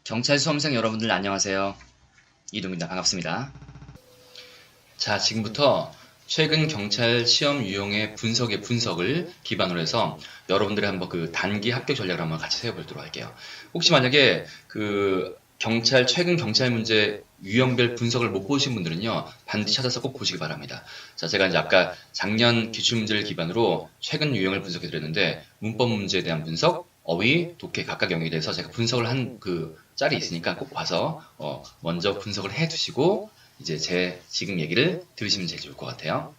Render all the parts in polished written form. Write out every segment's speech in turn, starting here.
경찰 수험생 여러분들 안녕하세요. 이동입니다. 반갑습니다. 자, 지금부터 최근 경찰 시험 유형의 분석을 기반으로 해서 여러분들의 한번 그 단기 합격 전략을 한번 같이 세워보도록 할게요. 혹시 만약에 최근 경찰 문제 유형별 분석을 못 보신 분들은요, 반드시 찾아서 꼭 보시기 바랍니다. 자, 제가 이제 아까 작년 기출문제를 기반으로 최근 유형을 분석해 드렸는데, 문법 문제에 대한 분석, 어휘, 독해 각각 영역에 대해서 제가 분석을 한 그 짤이 있으니까 꼭 봐서 먼저 분석을 해 두시고 이제 제 지금 얘기를 들으시면 제일 좋을 것 같아요.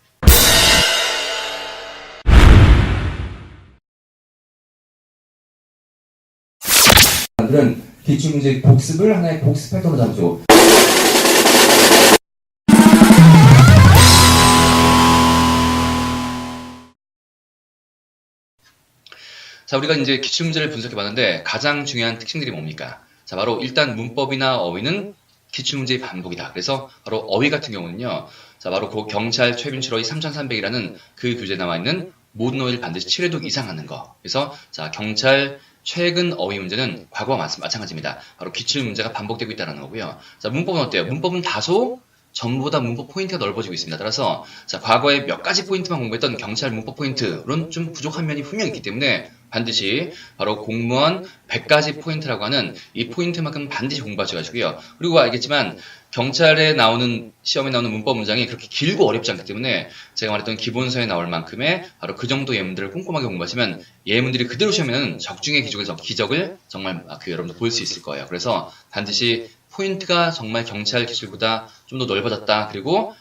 사람들은 기출문제 복습을 하나의 복습 패턴으로 잡죠. 자, 우리가 이제 기출문제를 분석해 봤는데 가장 중요한 특징들이 뭡니까? 자, 바로 일단 문법이나 어휘는 기출문제의 반복이다. 그래서 바로 어휘 같은 경우는요. 자, 바로 그 경찰 최빈출 어휘 3300이라는 그 교재에 나와 있는 모든 어휘를 반드시 7회독 이상 하는 거. 그래서 자, 경찰 최근 어휘 문제는 과거와 마찬가지입니다. 바로 기출문제가 반복되고 있다는 거고요. 자, 문법은 어때요? 문법은 다소 전보다 문법 포인트가 넓어지고 있습니다. 따라서 자, 과거에 몇 가지 포인트만 공부했던 경찰 문법 포인트로는 좀 부족한 면이 분명히 있기 때문에 반드시 바로 공무원 100가지 포인트라고 하는 이 포인트만큼 반드시 공부하셔가지고요. 그리고 알겠지만 경찰에 나오는 시험에 나오는 문법 문장이 그렇게 길고 어렵지 않기 때문에 제가 말했던 기본서에 나올 만큼의 바로 그 정도 예문들을 꼼꼼하게 공부하시면 예문들이 그대로 시험에는 적중의 기적을 정말 여러분들 볼 수 있을 거예요. 그래서 반드시 포인트가 정말 경찰 기술보다 좀 더 넓어졌다. 그리고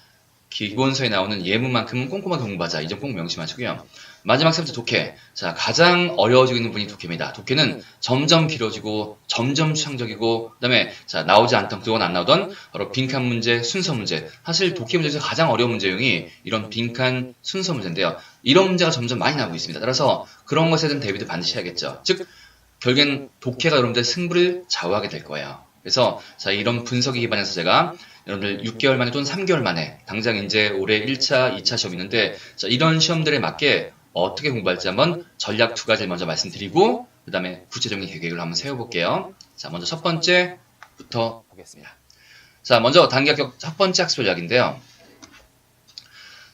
기본서에 나오는 예문만큼은 꼼꼼하게 공부하자. 이 점 꼭 명심하시고요. 마지막 세 번째 독해. 자, 가장 어려워지고 있는 분이 독해입니다. 독해는 점점 길어지고 점점 추상적이고 그다음에 자, 나오지 않던 그동안 안 나오던 바로 빈칸 문제, 순서 문제. 사실 독해 문제에서 가장 어려운 문제 유형이 이런 빈칸 순서 문제인데요. 이런 문제가 점점 많이 나오고 있습니다. 따라서 그런 것에 대한 대비도 반드시 해야겠죠. 즉 결국엔 독해가 여러분들의 승부를 좌우하게 될 거예요. 그래서 자, 이런 분석에 기반해서 제가 여러분들 6개월 만에 또는 3개월 만에 당장 이제 올해 1차, 2차 시험이 있는데 자, 이런 시험들에 맞게 어떻게 공부할지 한번 전략 2가지를 먼저 말씀드리고 그 다음에 구체적인 계획을 한번 세워볼게요. 자, 먼저 첫 번째부터 보겠습니다. 자, 먼저 단기 합격 첫 번째 학습 전략인데요.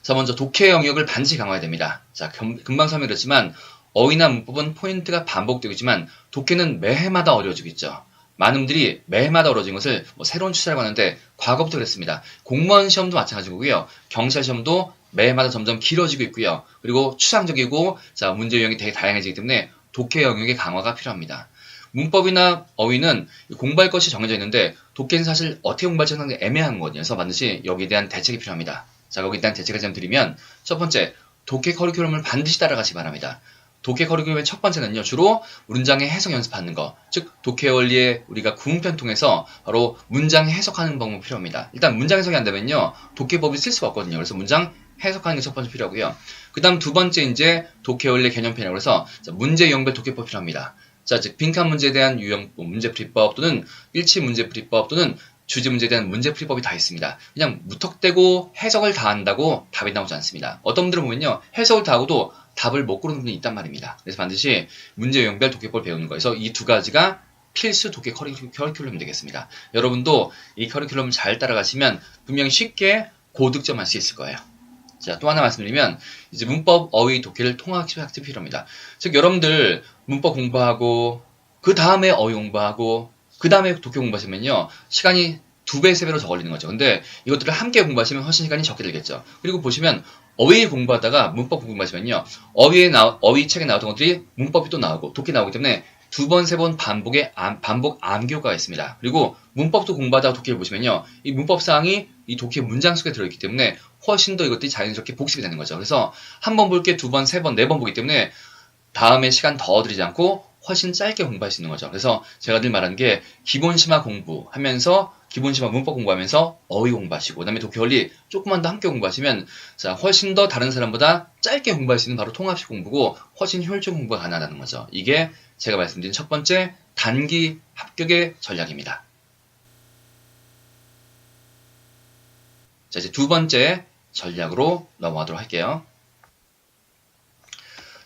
자, 먼저 독해 영역을 반드시 강화해야 됩니다. 자, 금방 설명드렸지만 어휘나 문법은 포인트가 반복되고 있지만 독해는 매해마다 어려워지고 있죠. 많은 분들이 매해마다 어려워진 것을 새로운 추세라고 하는데 과거부터 그랬습니다. 공무원 시험도 마찬가지고요. 경찰 시험도 매해마다 점점 길어지고 있고요. 그리고 추상적이고 자, 문제 유형이 되게 다양해지기 때문에 독해 영역의 강화가 필요합니다. 문법이나 어휘는 공부할 것이 정해져 있는데 독해는 사실 어떻게 공부할지 상당히 애매한 거거든요. 그래서 반드시 여기에 대한 대책이 필요합니다. 자, 거기에 대한 대책을 좀 드리면 첫 번째, 독해 커리큘럼을 반드시 따라가시기 바랍니다. 독해 커리큘럼의 첫 번째는요, 주로 문장의 해석 연습하는 거. 즉, 독해 원리에 우리가 구문편 통해서 바로 문장 해석하는 방법이 필요합니다. 일단 문장 해석이 안 되면요, 독해법이 쓸 수가 없거든요. 그래서 문장 해석하는 게 첫 번째 필요하고요. 그 다음 두 번째 이제 독해 원리 개념편이라고 해서 문제 유형별 독해법 필요합니다. 자, 즉, 빈칸 문제에 대한 유형, 문제풀이법 또는 일치 문제풀이법 또는 주제 문제에 대한 문제풀이법이 다 있습니다. 그냥 무턱대고 해석을 다 한다고 답이 나오지 않습니다. 어떤 분들은 보면요, 해석을 다 하고도 답을 못 고르는 분이 있단 말입니다. 그래서 반드시 문제 유형별 독해법을 배우는 거예요. 그래서 이 두 가지가 필수 독해 커리큘럼이 되겠습니다. 여러분도 이 커리큘럼을 잘 따라가시면 분명히 쉽게 고득점할 수 있을 거예요. 자, 또 하나 말씀드리면 이제 문법, 어휘, 독해를 통합학습이 필요합니다. 즉 여러분들 문법 공부하고 그 다음에 어휘 공부하고 그 다음에 독해 공부하시면요, 시간이 2배, 3배로 더 걸리는 거죠. 근데 이것들을 함께 공부하시면 훨씬 시간이 적게 들겠죠. 그리고 보시면 어휘 공부하다가 문법 공부하시면요, 어휘 책에 나왔던 것들이 문법이 또 나오고 독해 나오기 때문에 2번, 3번 반복 암교가 있습니다. 그리고 문법도 공부하다가 독해를 보시면요, 이 문법 사항이 이 독해 문장 속에 들어있기 때문에 훨씬 더 이것들이 자연스럽게 복습이 되는 거죠. 그래서 한 번 볼 게 2번, 3번, 4번 보기 때문에 다음에 시간 더 들이지 않고 훨씬 짧게 공부할 수 있는 거죠. 그래서 제가 늘 말하는 게 기본심화 공부하면서 기본심화 문법 공부하면서 어휘 공부하시고 그다음에 독해 원리 조금만 더 함께 공부하시면 자, 훨씬 더 다른 사람보다 짧게 공부할 수 있는 바로 통합식 공부고 훨씬 효율적 공부가 가능하다는 거죠. 이게 제가 말씀드린 첫 번째 단기 합격의 전략입니다. 자, 이제 두 번째 전략으로 넘어가도록 할게요.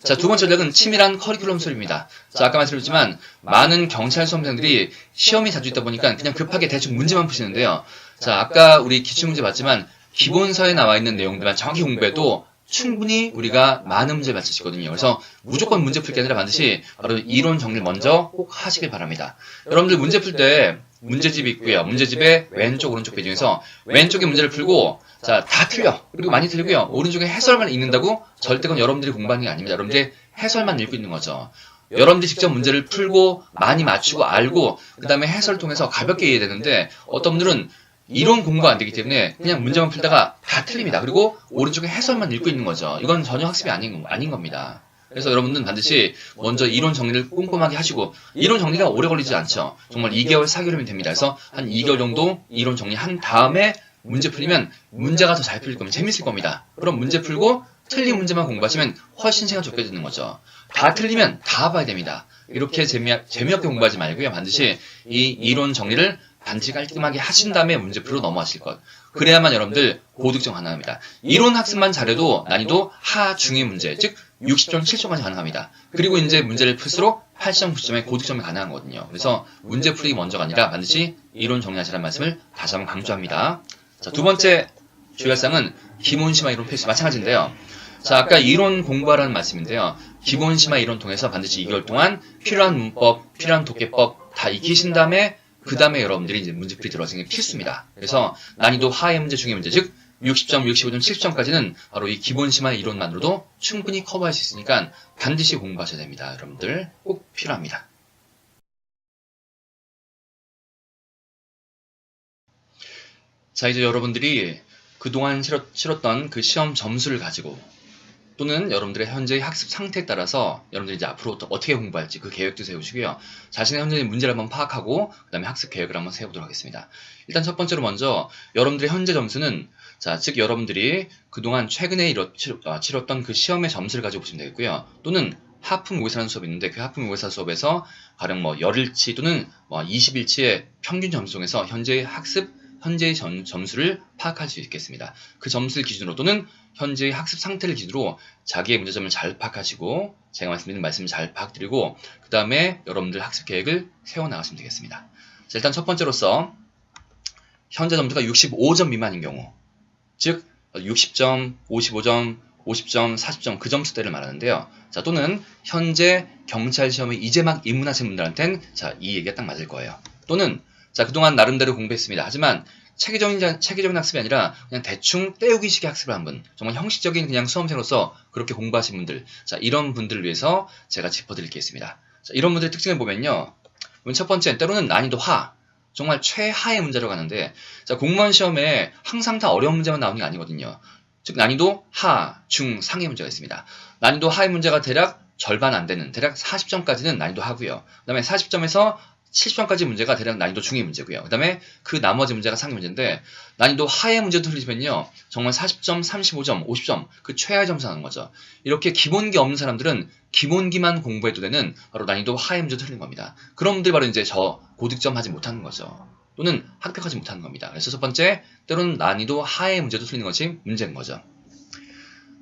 자, 두 번째 전략은 치밀한 커리큘럼 수립입니다. 자, 아까 말씀드렸지만 많은 경찰 수험생들이 시험이 자주 있다 보니까 그냥 급하게 대충 문제만 푸시는데요. 자, 아까 우리 기출문제 봤지만 기본서에 나와 있는 내용들만 정확히 공부해도 충분히 우리가 많은 문제를 맞출 수 있거든요. 그래서 무조건 문제 풀 게 아니라 반드시 바로 이론 정리를 먼저 꼭 하시길 바랍니다. 여러분들 문제 풀 때 문제집이 있고요. 문제집의 왼쪽 오른쪽 페이지 중에서 왼쪽에 문제를 풀고 자, 다 틀려. 그리고 많이 틀리고요. 오른쪽에 해설만 읽는다고 절대 그건 여러분들이 공부하는 게 아닙니다. 여러분들이 해설만 읽고 있는 거죠. 여러분들이 직접 문제를 풀고 많이 맞추고 알고 그 다음에 해설을 통해서 가볍게 이해되는데 어떤 분들은 이론 공부가 안 되기 때문에 그냥 문제만 풀다가 다 틀립니다. 그리고 오른쪽에 해설만 읽고 있는 거죠. 이건 전혀 학습이 아닌 겁니다. 그래서 여러분들은 반드시 먼저 이론 정리를 꼼꼼하게 하시고 이론 정리가 오래 걸리지 않죠. 정말 2개월, 4개월이면 됩니다. 그래서 한 2개월 정도 이론 정리한 다음에 문제 풀리면 문제가 더 잘 풀릴 겁니다. 재밌을 겁니다. 그럼 문제 풀고 틀린 문제만 공부하시면 훨씬 시간 적게 드는 거죠. 다 틀리면 다 봐야 됩니다. 이렇게 재미없게 공부하지 말고요. 반드시 이 이론 정리를 반드시 깔끔하게 하신 다음에 문제풀이로 넘어가실 것. 그래야만 여러분들 고득점 가능합니다. 이론 학습만 잘해도 난이도 하, 중의 문제, 즉 60점, 7점까지 가능합니다. 그리고 이제 문제를 풀수록 8점, 9점의 고득점이 가능한 거거든요. 그래서 문제풀이 먼저가 아니라 반드시 이론 정리하시라는 말씀을 다시 한번 강조합니다. 자, 두 번째 주의사항은 기본심화 이론 필수 마찬가지인데요. 자, 아까 이론 공부하라는 말씀인데요. 기본심화 이론 통해서 반드시 2개월 동안 필요한 문법, 필요한 독해법 다 익히신 다음에 그 다음에 여러분들이 이제 문제풀이 들어가는 게 필수입니다. 그래서 난이도 하의 문제, 중의 문제, 즉 60점, 65점, 70점까지는 바로 이 기본심화 이론만으로도 충분히 커버할 수 있으니까 반드시 공부하셔야 됩니다. 여러분들 꼭 필요합니다. 자, 이제 여러분들이 그동안 치렀던 그 시험 점수를 가지고 또는 여러분들의 현재의 학습 상태에 따라서 여러분들이 이제 앞으로 어떻게 공부할지 그 계획도 세우시고요. 자신의 현재의 문제를 한번 파악하고 그 다음에 학습 계획을 한번 세우도록 하겠습니다. 일단 첫 번째로 먼저 여러분들의 현재 점수는 자, 즉 여러분들이 그동안 최근에 치렀던 그 시험의 점수를 가지고 보시면 되겠고요. 또는 하프 모의사라는 수업이 있는데 그 하프 모의사 수업에서 가령 뭐 열일치 또는 20일치의 평균 점수 중에서 현재의 점수를 파악할 수 있겠습니다. 그 점수를 기준으로 또는 현재의 학습 상태를 기준으로 자기의 문제점을 잘 파악하시고 제가 말씀드린 말씀을 잘 파악드리고 그 다음에 여러분들 학습 계획을 세워나가시면 되겠습니다. 자, 일단 첫 번째로서 현재 점수가 65점 미만인 경우 즉 60점, 55점, 50점, 40점 그 점수대를 말하는데요. 자, 또는 현재 경찰 시험에 이제 막 입문하신 분들한테는 자, 이 얘기가 딱 맞을 거예요. 또는 자, 그동안 나름대로 공부했습니다. 하지만 체계적인 학습이 아니라 그냥 대충 때우기식의 학습을 한 분, 정말 형식적인 그냥 수험생으로서 그렇게 공부하신 분들, 자, 이런 분들을 위해서 제가 짚어드릴 게 있습니다. 자, 이런 분들의 특징을 보면요. 첫 번째, 때로는 난이도 하, 정말 최하의 문제로 가는데, 자, 공무원 시험에 항상 다 어려운 문제만 나오는 게 아니거든요. 즉, 난이도 하, 중, 상의 문제가 있습니다. 난이도 하의 문제가 대략 절반 안 되는, 대략 40점까지는 난이도 하고요. 그 다음에 40점에서 70점까지 문제가 대략 난이도 중의 문제고요. 그 다음에 그 나머지 문제가 상위 문제인데 난이도 하의 문제도 틀리시면요. 정말 40점, 35점, 50점 그 최하의 점수 나는 거죠. 이렇게 기본기 없는 사람들은 기본기만 공부해도 되는 바로 난이도 하의 문제도 틀린 겁니다. 그런 분들이 바로 이제 저 고득점 하지 못하는 거죠. 또는 합격하지 못하는 겁니다. 그래서 첫 번째, 때로는 난이도 하의 문제도 틀리는 것이 문제인 거죠.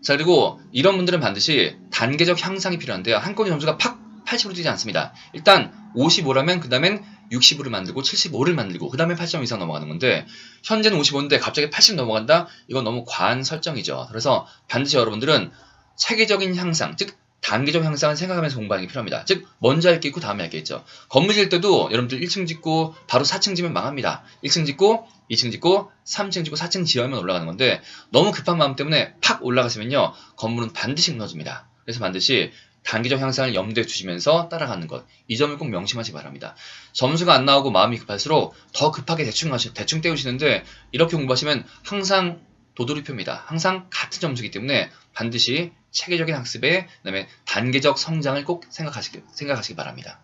자, 그리고 이런 분들은 반드시 단계적 향상이 필요한데요. 한꺼번에 점수가 팍 80으로 뛰지 않습니다. 일단 55라면 그 다음엔 60으로 만들고 75를 만들고 그 다음에 80점 이상 넘어가는 건데 현재는 55인데 갑자기 80 넘어간다? 이건 너무 과한 설정이죠. 그래서 반드시 여러분들은 체계적인 향상, 즉 단계적 향상을 생각하면서 공부하는 게 필요합니다. 즉 먼저 할 게 있고 다음에 할 게 있죠. 건물 질 때도 여러분들 1층 짓고 바로 4층 지면 망합니다. 1층 짓고 2층 짓고 3층 짓고 4층 지어야만 올라가는 건데 너무 급한 마음 때문에 팍 올라가시면요. 건물은 반드시 무너집니다. 그래서 반드시 단계적 향상을 염두에 두시면서 따라가는 것. 이 점을 꼭 명심하시기 바랍니다. 점수가 안 나오고 마음이 급할수록 더 급하게 대충 때우시는데 이렇게 공부하시면 항상 도돌이표입니다. 항상 같은 점수이기 때문에 반드시 체계적인 학습에 그다음에 단계적 성장을 꼭 생각하시기 바랍니다.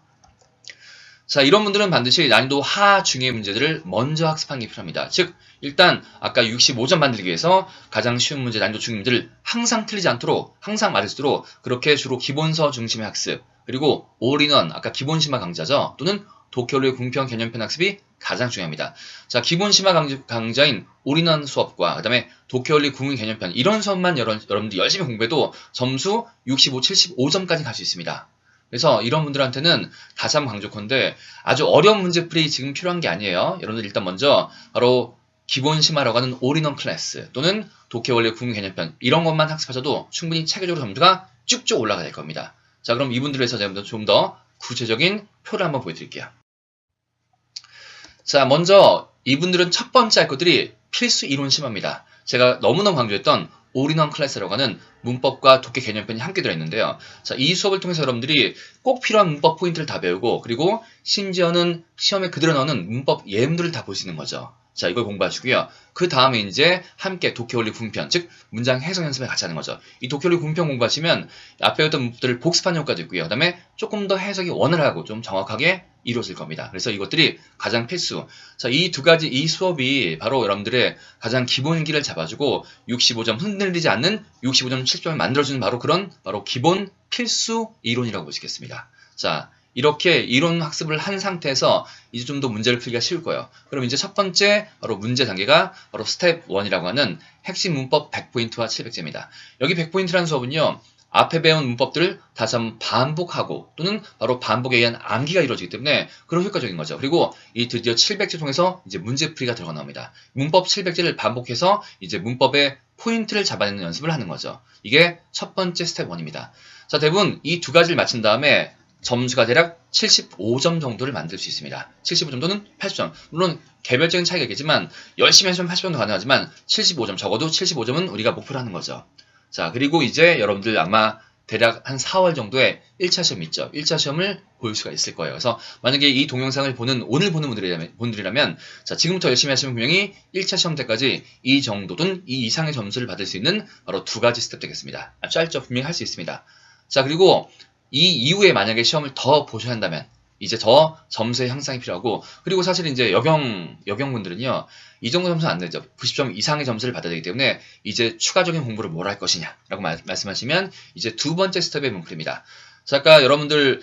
자, 이런 분들은 반드시 난이도 하중의 문제들을 먼저 학습하는 게 필요합니다. 즉, 일단 아까 65점 만들기 위해서 가장 쉬운 문제, 난이도 중의 문제를 항상 틀리지 않도록, 항상 맞을 수 있도록 그렇게 주로 기본서 중심의 학습, 그리고 올인원, 아까 기본심화 강좌죠. 또는 도쿄올의 궁평 개념편 학습이 가장 중요합니다. 자, 기본심화 강좌인 올인원 수업과 그다음에 도쿄올리 궁은 개념편 이런 수업만 여러분들 열심히 공부해도 점수 65, 75점까지 갈 수 있습니다. 그래서 이런 분들한테는 다시 한번 강조컨대 아주 어려운 문제풀이 지금 필요한 게 아니에요. 여러분들 일단 먼저 바로 기본심화라고 하는 올인원 클래스 또는 도쿄올리 궁은 개념편 이런 것만 학습하셔도 충분히 체계적으로 점수가 쭉쭉 올라가 될 겁니다. 자, 그럼 이분들을 위해서 제가 좀 더 구체적인 표를 한번 보여드릴게요. 자, 먼저 이분들은 첫 번째 할 것들이 필수 이론 심화입니다. 제가 너무너무 강조했던 올인원 클래스라고 하는 문법과 독해 개념편이 함께 들어있는데요. 자, 이 수업을 통해서 여러분들이 꼭 필요한 문법 포인트를 다 배우고 그리고 심지어는 시험에 그대로 나오는 문법 예문들을 다 볼 수 있는 거죠. 자, 이걸 공부하시고요. 그 다음에 이제 함께 도쿄올리 궁편, 즉 문장 해석 연습을 같이 하는 거죠. 이 도쿄올리 궁편 공부하시면 앞에 배웠던 문법들을 복습하는 효과도 있고요. 그 다음에 조금 더 해석이 원활하고 좀 정확하게 이루어질 겁니다. 그래서 이것들이 가장 필수. 자, 이 두 가지, 이 수업이 바로 여러분들의 가장 기본기를 잡아주고 65점 흔들리지 않는 65점 70점을 만들어주는 바로 기본 필수 이론이라고 보시겠습니다. 자, 이렇게 이론 학습을 한 상태에서 이제 좀 더 문제를 풀기가 쉬울 거예요. 그럼 이제 첫 번째 바로 문제 단계가 바로 스텝 1이라고 하는 핵심 문법 100포인트와 700제입니다. 여기 100포인트라는 수업은요. 앞에 배운 문법들을 다시 한번 반복하고 또는 바로 반복에 의한 암기가 이루어지기 때문에 그런 효과적인 거죠. 그리고 이 드디어 700제 통해서 이제 문제풀이가 들어가 나옵니다. 문법 700제를 반복해서 이제 문법의 포인트를 잡아내는 연습을 하는 거죠. 이게 첫 번째 스텝 1입니다. 자, 대부분 이 두 가지를 마친 다음에 점수가 대략 75점 정도를 만들 수 있습니다. 75점 또는 80점. 물론 개별적인 차이가 있겠지만 열심히 하시면 80점도 가능하지만 75점, 적어도 75점은 우리가 목표로 하는 거죠. 자, 그리고 이제 여러분들 아마 대략 한 4월 정도에 1차 시험 있죠. 1차 시험을 볼 수가 있을 거예요. 그래서 만약에 이 동영상을 오늘 보는 분들이라면 자, 지금부터 열심히 하시면 분명히 1차 시험 때까지 이 정도 또는 이 이상의 점수를 받을 수 있는 바로 두 가지 스텝 되겠습니다. 짧죠? 분명히 할 수 있습니다. 자, 그리고 이 이후에 만약에 시험을 더 보셔야 한다면 이제 더 점수의 향상이 필요하고 그리고 사실 이제 여경분들은요 이 정도 점수는 안 되죠. 90점 이상의 점수를 받아야 되기 때문에 이제 추가적인 공부를 뭘 할 것이냐 라고 말씀하시면 이제 두 번째 스텝의 문풀입니다. 자, 아까 여러분들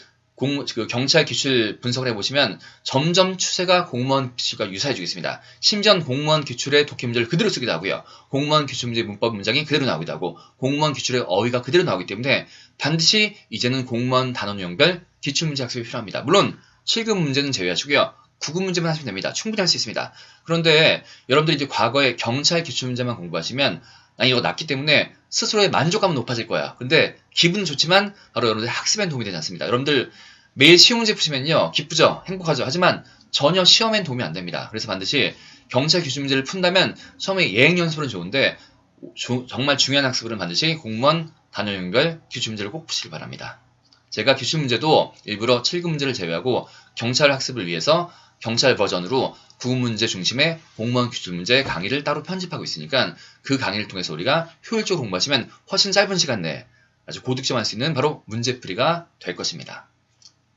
경찰 기출 분석을 해보시면 점점 추세가 공무원 기출과 유사해지고 있습니다. 심지어 공무원 기출의 독해 문제를 그대로 쓰기도 하고요. 공무원 기출 문제 문법 문장이 그대로 나오기도 하고 공무원 기출의 어휘가 그대로 나오기 때문에 반드시 이제는 공무원 단원 유형별 기출 문제 학습이 필요합니다. 물론 7급 문제는 제외하시고요. 9급 문제만 하시면 됩니다. 충분히 할 수 있습니다. 그런데 여러분들이 이제 과거에 경찰 기출 문제만 공부하시면 난이도가 낮기 때문에 스스로의 만족감은 높아질 거야. 근데 기분은 좋지만 바로 여러분들 학습에 도움이 되지 않습니다. 여러분들 매일 쉬운 문제 푸시면요. 기쁘죠? 행복하죠? 하지만 전혀 시험엔 도움이 안 됩니다. 그래서 반드시 경찰 기출 문제를 푼다면 처음에 예행 연습은 좋은데 정말 중요한 학습은 반드시 공무원 단원별 기출 문제를 꼭 푸시길 바랍니다. 제가 기출 문제도 일부러 7급 문제를 제외하고 경찰 학습을 위해서 경찰 버전으로 9급 문제 중심의 공무원 기출 문제 강의를 따로 편집하고 있으니까 그 강의를 통해서 우리가 효율적으로 공부하시면 훨씬 짧은 시간 내에 아주 고득점할 수 있는 바로 문제풀이가 될 것입니다.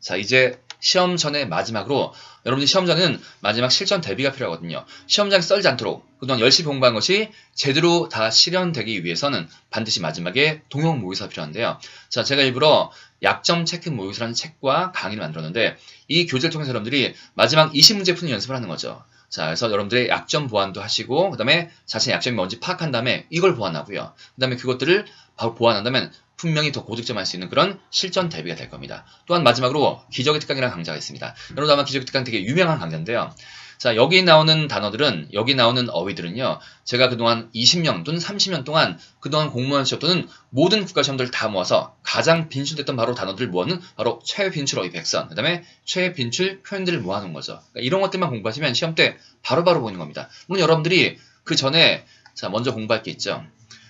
자, 이제 시험 전에 마지막으로 여러분들이 시험 전에는 마지막 실전 대비가 필요하거든요. 시험장에 썰지 않도록 그동안 열심히 공부한 것이 제대로 다 실현되기 위해서는 반드시 마지막에 동영 모의사가 필요한데요. 자, 제가 일부러 약점 체크 모의사라는 책과 강의를 만들었는데 이 교재를 통해서 여러분들이 마지막 20문제 푸는 연습을 하는 거죠. 자, 그래서 여러분들의 약점 보완도 하시고 그 다음에 자신의 약점이 뭔지 파악한 다음에 이걸 보완하고요. 그 다음에 그것들을 바로 보완한다면 분명히 더 고득점할 수 있는 그런 실전 대비가 될 겁니다. 또한 마지막으로 기적의 특강이라는 강좌가 있습니다. 여러분 아마 기적의 특강 되게 유명한 강좌인데요. 자, 여기 나오는 단어들은, 여기 나오는 어휘들은요, 제가 그동안 20년 또는 30년 동안 그동안 공무원 시험 또는 모든 국가시험들을 다 모아서 가장 빈출됐던 바로 단어들을 모아놓은 바로 최빈출 어휘 100선, 그 다음에 최빈출 표현들을 모아놓은 거죠. 그러니까 이런 것들만 공부하시면 시험 때 바로바로 보이는 겁니다. 물론 여러분들이 그 전에 자, 먼저 공부할 게 있죠.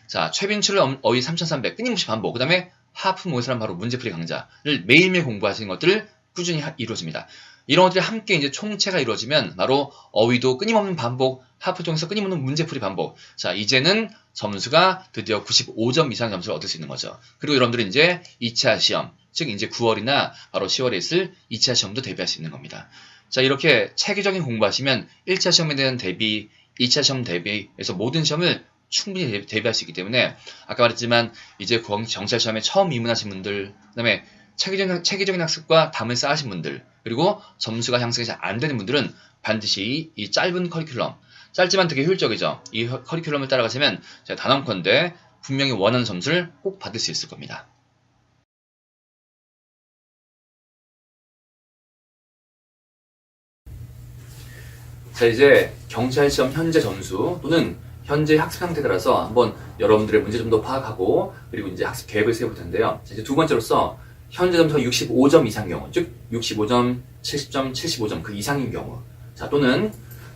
자, 최빈출 어휘 3300 끊임없이 반복, 그 다음에 하프 모의사람 바로 문제풀이 강좌를 매일매일 공부하시는 것들을 꾸준히 이루어집니다. 이런 것들이 함께 이제 총체가 이루어지면 바로 어휘도 끊임없는 반복, 하프 통해서 끊임없는 문제풀이 반복. 자, 이제는 점수가 드디어 95점 이상 점수를 얻을 수 있는 거죠. 그리고 여러분들은 이제 2차 시험, 즉 이제 9월이나 바로 10월에 있을 2차 시험도 대비할 수 있는 겁니다. 자, 이렇게 체계적인 공부하시면 1차 시험에 대한 대비, 2차 시험 대비해서 모든 시험을 충분히 대비할 수 있기 때문에 아까 말했지만 이제 경찰 시험에 처음 입문하신 분들, 그다음에 체계적인 학습과 담을 쌓으신 분들, 그리고 점수가 향상이 잘 안 되는 분들은 반드시 이 짧은 커리큘럼, 짧지만 되게 효율적이죠. 이 커리큘럼을 따라가시면 제가 단언컨대 분명히 원하는 점수를 꼭 받을 수 있을 겁니다. 자, 이제 경찰 시험 현재 점수 또는 현재 학습 상태에 따라서 한번 여러분들의 문제점도 파악하고 그리고 이제 학습 계획을 세워볼 텐데요. 자, 이제 두 번째로서 현재 점수가 65점 이상 경우, 즉 65점, 70점, 75점 그 이상인 경우, 자 또는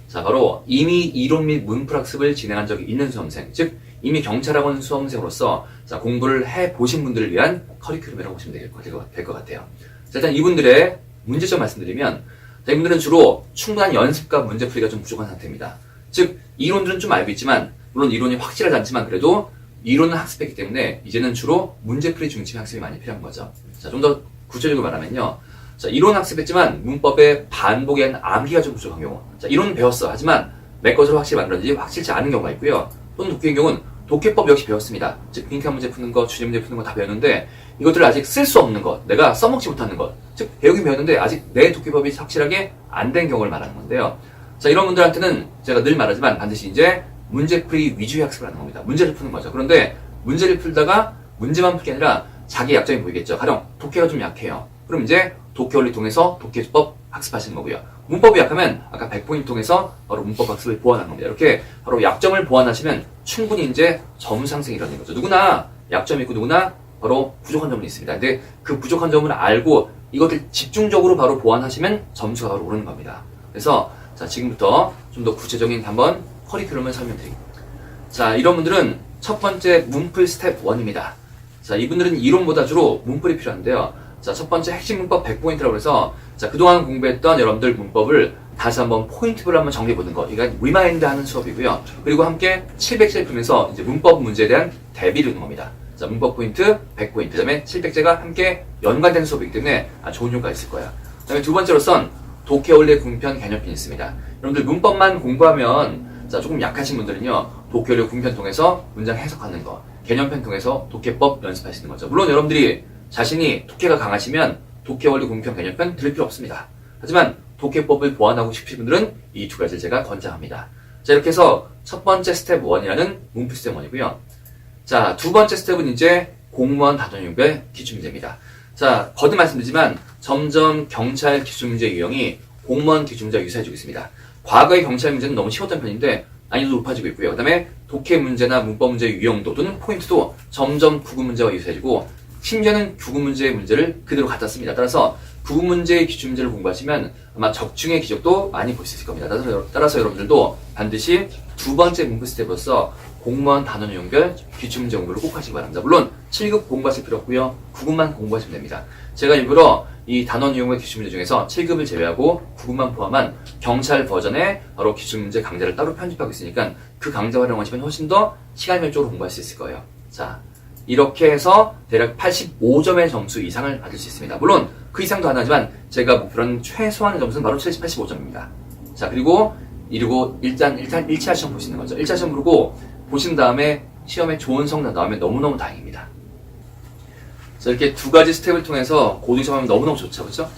자 바로 이미 이론 및 문풀 학습을 진행한 적이 있는 수험생, 즉 이미 경찰학원 수험생으로서 자 공부를 해보신 분들을 위한 커리큘럼이라고 보시면 될 것 같아요. 자, 일단 이분들의 문제점 말씀드리면 자, 이분들은 주로 충분한 연습과 문제풀이가 좀 부족한 상태입니다. 즉 이론들은 좀 알고 있지만 물론 이론이 확실하지 않지만 그래도 이론은 학습했기 때문에 이제는 주로 문제풀이 중심의 학습이 많이 필요한 거죠. 자, 좀 더 구체적으로 말하면요. 자, 이론 학습했지만 문법의 반복에 대한 암기가 좀 부족한 경우. 자, 이론은 배웠어. 하지만 메꿔서로 확실히 만들었는지 확실치 않은 경우가 있고요. 또는 독해인 경우는 독해법 역시 배웠습니다. 즉, 빈칸 문제 푸는 거, 주제 문제 푸는 거 다 배웠는데 이것들을 아직 쓸 수 없는 것, 내가 써먹지 못하는 것. 즉, 배우긴 배웠는데 아직 내 독해법이 확실하게 안 된 경우를 말하는 건데요. 자, 이런 분들한테는 제가 늘 말하지만 반드시 이제 문제풀이 위주의 학습을 하는 겁니다. 문제를 푸는 거죠. 그런데 문제를 풀다가 문제만 풀 게 아니라 자기 약점이 보이겠죠. 가령 독해가 좀 약해요. 그럼 이제 독해 원리 통해서 독해법 학습하시는 거고요. 문법이 약하면 아까 100포인트 통해서 바로 문법 학습을 보완하는 겁니다. 이렇게 바로 약점을 보완하시면 충분히 이제 점수 상승이 일어나는 거죠. 누구나 약점이 있고 누구나 바로 부족한 점이 있습니다. 근데 그 부족한 점을 알고 이것들 집중적으로 바로 보완하시면 점수가 바로 오르는 겁니다. 그래서 자, 지금부터 좀 더 구체적인 한번 커리큘럼을 설명드립니다. 자, 이런 분들은 첫 번째 문풀 스텝 1입니다. 자, 이분들은 이론보다 주로 문풀이 필요한데요. 자, 첫 번째 핵심 문법 100포인트라고 해서 자, 그동안 공부했던 여러분들 문법을 다시 한번 포인트별로 한번 정리해보는 거. 이거 리마인드 하는 수업이고요. 그리고 함께 700제를 풀면서 이제 문법 문제에 대한 대비를 하는 겁니다. 자, 문법 포인트 100포인트, 그 다음에 700제가 함께 연관된 수업이기 때문에 좋은 효과가 있을 거예요. 그 다음에 두 번째로선 독해 원리 궁편 개념편이 있습니다. 여러분들 문법만 공부하면 자, 조금 약하신 분들은요, 독해 원리 궁편 통해서 문장 해석하는 거, 개념편 통해서 독해법 연습하시는 거죠. 물론 여러분들이 자신이 독해가 강하시면 독해 원리 궁편 개념편 들을 필요 없습니다. 하지만 독해법을 보완하고 싶으신 분들은 이 두 가지를 제가 권장합니다. 자, 이렇게 해서 첫 번째 스텝 1이라는 문풀 스텝 1이고요. 자, 두 번째 스텝은 이제 공무원 단원용별 기출문제입니다. 자, 거듭 말씀드리지만 점점 경찰 기출문제 유형이 공무원 기출문제와 유사해지고 있습니다. 과거의 경찰 문제는 너무 쉬웠던 편인데 난이도 높아지고 있고요. 그 다음에 독해 문제나 문법 문제 유형도 또는 포인트도 점점 구급 문제와 유사해지고 심지어는 구급 문제의 문제를 그대로 갖다 씁니다. 따라서 구급 문제의 기출 문제를 공부하시면 아마 적중의 기적도 많이 볼 수 있을 겁니다. 따라서 여러분들도 반드시 두 번째 문풀 스텝으로서 공무원 단원용별 기출문제 공부를 꼭 하시기 바랍니다. 물론 7급 공부하실 필요 없고요. 9급만 공부하시면 됩니다. 제가 일부러 이 단원용별 기출문제 중에서 7급을 제외하고 9급만 포함한 경찰 버전의 바로 기출문제 강좌를 따로 편집하고 있으니까 그 강좌 활용하시면 훨씬 더 시간 효율적으로 공부할 수 있을 거예요. 자, 이렇게 해서 대략 85점의 점수 이상을 받을 수 있습니다. 물론 그 이상도 안 하지만 제가 목표로는 최소한의 점수는 바로 85점입니다. 자, 그리고 이러고 일단 1차 시험 보시는 거죠. 1차 시험 보고 보신 다음에 시험에 좋은 성적 나오면 너무너무 다행입니다. 자, 이렇게 두 가지 스텝을 통해서 고등 시험하면 너무너무 좋죠. 그렇죠?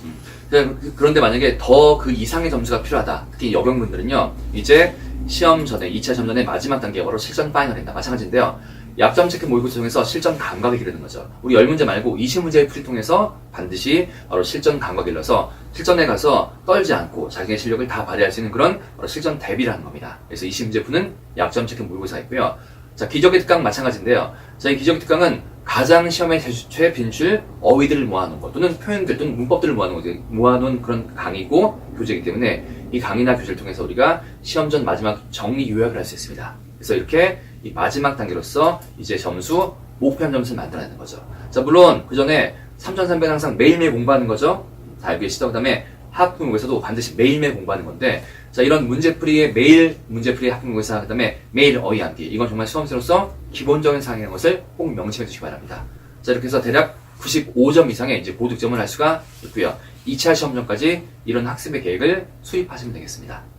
그런데 만약에 더 그 이상의 점수가 필요하다. 특히 여경분들은요. 이제 시험 전에 2차 시험 전에 마지막 단계가 바로 실전 파이널입니다. 마찬가지인데요. 약점 체크 모의고사 통해서 실전 감각을 기르는 거죠. 우리 10문제 말고 20문제의 풀이 통해서 반드시 바로 실전 감각을 길러서 실전에 가서 떨지 않고 자기의 실력을 다 발휘할 수 있는 그런 바로 실전 대비를 하는 겁니다. 그래서 20문제 푸는 약점 체크 모의고사 있고요. 자, 기적의 특강 마찬가지인데요. 자, 이 기적의 특강은 가장 시험에 최빈출 어휘들을 모아놓은 것 또는 표현들 또는 문법들을 모아놓은 그런 강의고 교재이기 때문에 이 강의나 교재를 통해서 우리가 시험 전 마지막 정리 요약을 할 수 있습니다. 그래서 이렇게 이 마지막 단계로서 이제 점수, 목표한 점수를 만들어내는 거죠. 자, 물론 그 전에 3,300은 항상 매일매일 공부하는 거죠. 다 알고 계시죠? 그 다음에 학부모에서도 반드시 매일매일 공부하는 건데, 자, 이런 문제풀이의 매일 문제풀이 학부모에서 그 다음에 매일 어휘 암기. 이건 정말 수험생으로서 기본적인 사항인 것을 꼭 명심해 주시기 바랍니다. 자, 이렇게 해서 대략 95점 이상의 이제 고득점을 할 수가 있고요. 2차 시험 전까지 이런 학습의 계획을 수립하시면 되겠습니다.